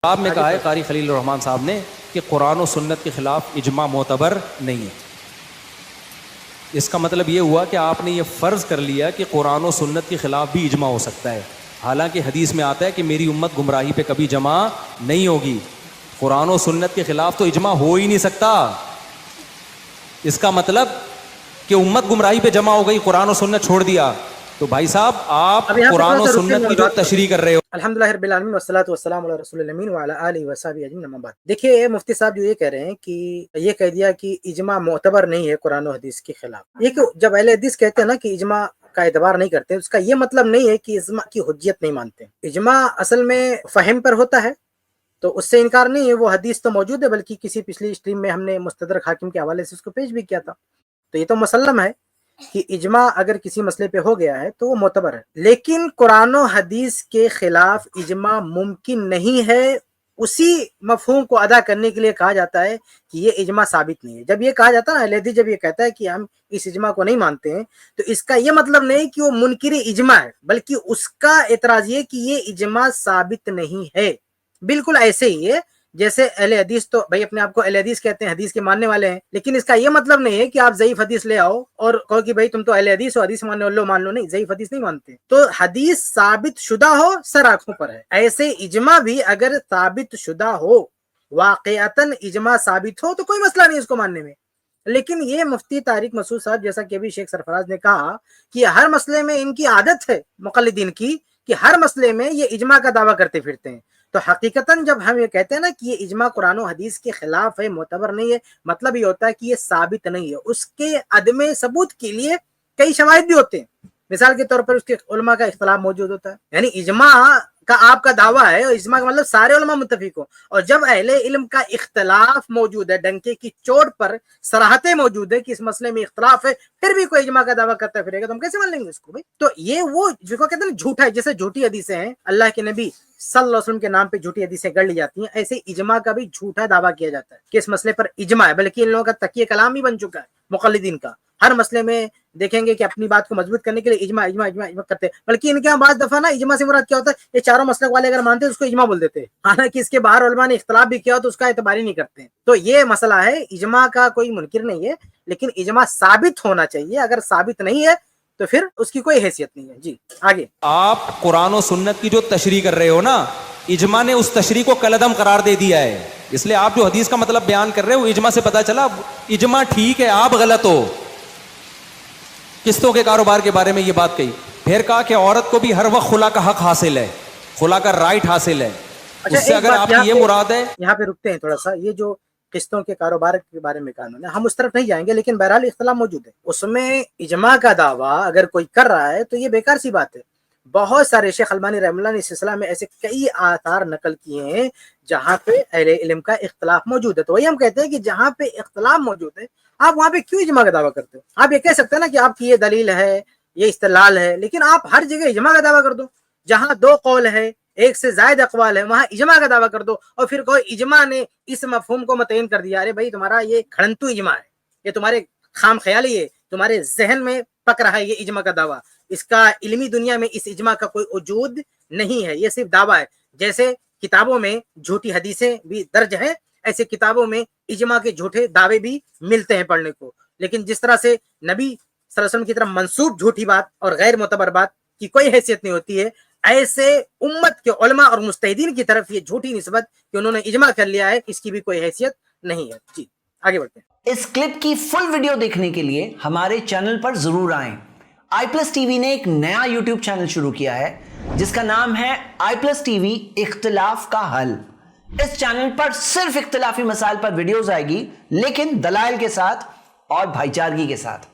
آپ میں کہا ہے قاری خلیل الرحمن صاحب نے کہ قرآن و سنت کے خلاف اجماع معتبر نہیں ہے. اس کا مطلب یہ ہوا کہ آپ نے یہ فرض کر لیا کہ قرآن و سنت کے خلاف بھی اجماع ہو سکتا ہے، حالانکہ حدیث میں آتا ہے کہ میری امت گمراہی پہ کبھی جمع نہیں ہوگی. قرآن و سنت کے خلاف تو اجماع ہو ہی نہیں سکتا. اس کا مطلب کہ امت گمراہی پہ جمع ہو گئی، قرآن و سنت چھوڑ دیا. تو بھائی صاحب آپ قرآن و سنت کی جو تشریح کر رہے ہو. الحمدللہ رب العالمین والصلاۃ والسلام علی رسول الامین وعلی آلہ وصحبہ اجمعین، اما بعد. دیکھیے مفتی صاحب جو یہ کہہ رہے ہیں کہ یہ کہہ دیا کہ اجماع معتبر نہیں ہے قرآن و حدیث کے خلاف. یہ کہ جب اہل حدیث کہتے ہیں نا کہ اجماع کا اعتبار نہیں کرتے، اس کا یہ مطلب نہیں ہے کہ اجماع کی حجیت نہیں مانتے. اجماع اصل میں فہم پر ہوتا ہے تو اس سے انکار نہیں ہے. وہ حدیث تو موجود ہے، بلکہ کسی پچھلی اسٹریم میں ہم نے مستدرک حاکم کے حوالے سے اس کو پیش بھی کیا تھا. تو یہ تو مسلم ہے کہ اجماع اگر کسی مسئلے پہ ہو گیا ہے تو وہ معتبر ہے. لیکن قرآن و حدیث کے خلاف اجماع ممکن نہیں ہے. اسی مفہوم کو ادا کرنے کے لیے کہا جاتا ہے کہ یہ اجماع ثابت نہیں ہے. جب یہ کہا جاتا ہے نا، اہل حدیث جب یہ کہتا ہے کہ ہم اس اجماع کو نہیں مانتے ہیں، تو اس کا یہ مطلب نہیں کہ وہ منکر اجماع ہے، بلکہ اس کا اعتراض یہ کہ یہ اجماع ثابت نہیں ہے. بالکل ایسے ہی ہے جیسے اہل حدیث تو بھائی اپنے آپ کو اہل حدیث کہتے ہیں، حدیث کے ماننے والے ہیں، لیکن اس کا یہ مطلب نہیں ہے کہ آپ ضعیف حدیث لے آؤ اور کہو کہ بھائی تم تو اہل حدیث ہو، حدیث ماننے والے مان لو. نہیں، ضعیف حدیث نہیں مانتے. تو حدیث ثابت شدہ ہو سر آنکھوں پر ہے. ایسے اجماع بھی اگر ثابت شدہ ہو، واقعتاً اجماع ثابت ہو، تو کوئی مسئلہ نہیں اس کو ماننے میں. لیکن یہ مفتی طارق مسعود صاحب، جیسا کہ ابھی شیخ سرفراز نے کہا کہ ہر مسئلے میں ان کی عادت ہے مقلدین کی کہ ہر مسئلے میں یہ اجماع کا دعویٰ کرتے پھرتے ہیں. تو حقیقتاً جب ہم یہ کہتے ہیں نا کہ یہ اجماع قرآن و حدیث کے خلاف ہے، معتبر نہیں ہے، مطلب یہ ہوتا ہے کہ یہ ثابت نہیں ہے. اس کے عدم ثبوت کے لیے کئی شواہد بھی ہوتے ہیں. مثال کے طور پر اس کے علماء کا اختلاف موجود ہوتا ہے. یعنی اجماع کا آپ کا دعویٰ ہے، اور اجماع کا مطلب سارے علماء متفق ہو، اور جب اہل علم کا اختلاف موجود ہے، ڈنکے کی چوٹ پر صراحتیں موجود ہے کہ اس مسئلے میں اختلاف ہے، پھر بھی کوئی اجماع کا دعویٰ کرتا پھرے گا تو ہم کیسے مان لیں گے اس کو بھائی؟ تو یہ وہ جو کہتے ہیں جھوٹا ہے، جیسے جھوٹی حدیثیں ہیں اللہ کے نبی صلی اللہ علیہ وسلم کے نام پہ جھوٹی حدیثیں گڑ لی جاتی ہیں، ایسے اجماع کا بھی جھوٹا دعویٰ کیا جاتا ہے کہ اس مسئلے پر اجماع ہے. بلکہ ان لوگوں کا تکیہ کلام ہی بن چکا ہے مقلدین کا. ہر مسئلے میں دیکھیں گے کہ اپنی بات کو مضبوط کرنے کے لیے اجماع اجماع اجماع اجماع کرتے ہیں. بلکہ ان کے یہاں بعض دفعہ نا اجماع سے مراد کیا ہوتا ہے، یہ چاروں مسلک والے اگر مانتے ہیں اس کو اجماع بول دیتے ہیں، حالانکہ اس کے باہر علماء نے اختلاف بھی کیا ہو تو اس کا اعتبار ہی نہیں کرتے ہیں. تو یہ مسئلہ ہے، اجماع کا کوئی منکر نہیں ہے، لیکن اجماع ثابت ہونا چاہیے. اگر ثابت نہیں ہے تو پھر اس کی کوئی حیثیت نہیں ہے. جی آگے. آپ قرآن و سنت کی جو تشریح کر رہے ہو نا، اجماع نے اس تشریح کو کالعدم قرار دے دیا ہے. اس لیے آپ جو حدیث کا مطلب بیان کر رہے ہو، اجماع سے پتا چلا اجماع ٹھیک ہے، آپ غلط ہو. قسطوں کے کاروبار کے بارے میں یہ بات کہی، پھر کہا کہ عورت کو بھی ہر وقت خلا کا حق حاصل ہے، خلا کا رائٹ حاصل ہے. اس سے اگر آپ کی یہ مراد ہے. یہاں پہ رکتے ہیں تھوڑا سا. یہ جو قسطوں کے کاروبار کے بارے میں کہا، ہم اس طرف نہیں جائیں گے، لیکن بہرحال اختلاف موجود ہے. اس میں اجماع کا دعویٰ اگر کوئی کر رہا ہے تو یہ بیکار سی بات ہے. بہت سارے شیخ البانی رحمہ اللہ نے اس سلسلہ میں ایسے کئی آثار نقل کیے ہیں جہاں پہ اہل علم کا اختلاف موجود ہے. تو وہی ہم کہتے ہیں کہ جہاں پہ اختلاف موجود ہے، آپ وہاں پہ کیوں اجماع کا دعویٰ کرتے ہو؟ آپ یہ کہہ سکتے ہیں نا کہ آپ کی یہ دلیل ہے، یہ استدلال ہے، لیکن آپ ہر جگہ اجماع کا دعویٰ کر دو. جہاں دو قول ہے، ایک سے زائد اقوال ہے، وہاں اجماع کا دعویٰ کر دو، اور پھر کوئی اجماع نے اس مفہوم کو متعین کر دیا. ارے بھائی تمہارا یہ کھڑنتو اجماع ہے، یہ تمہارے خام خیالی ہے، تمہارے ذہن میں پک رہا ہے یہ اجماع کا دعویٰ. اس کا علمی دنیا میں اس اجماع کا کوئی وجود نہیں ہے، یہ صرف دعویٰ ہے. جیسے کتابوں میں جھوٹی حدیثیں بھی درج ہیں، ایسے کتابوں میں اجماع کے جھوٹے دعوے بھی ملتے ہیں پڑھنے کو. لیکن جس طرح سے نبی صلی اللہ علیہ وسلم کی طرف منسوب جھوٹی بات اور غیر معتبر بات کی کوئی حیثیت نہیں ہوتی ہے، ایسے امت کے علماء اور مجتہدین کی طرف یہ جھوٹی نسبت کہ انہوں نے اجماع کر لیا ہے، اس کی بھی کوئی حیثیت نہیں ہے. جی آگے بڑھتے ہیں. اس کلپ کی فل ویڈیو دیکھنے کے لیے ہمارے چینل پر ضرور آئیں. آئی پلس ٹی وی نے ایک نیا یوٹیوب چینل شروع کیا ہے جس کا نام ہے آئی پلس ٹی وی اختلاف کا حل. اس چینل پر صرف اختلافی مسائل پر ویڈیوز آئے گی، لیکن دلائل کے ساتھ اور بھائی چارگی کے ساتھ.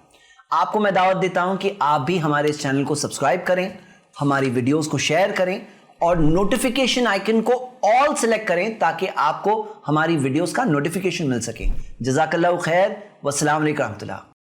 آپ کو میں دعوت دیتا ہوں کہ آپ بھی ہمارے اس چینل کو سبسکرائب کریں، ہماری ویڈیوز کو شیئر کریں اور نوٹیفیکیشن آئیکن کو آل سلیکٹ کریں تاکہ آپ کو ہماری ویڈیوز کا نوٹیفیکیشن مل سکے. جزاک اللہ خیر، والسلام علیکم ورحمۃ اللہ.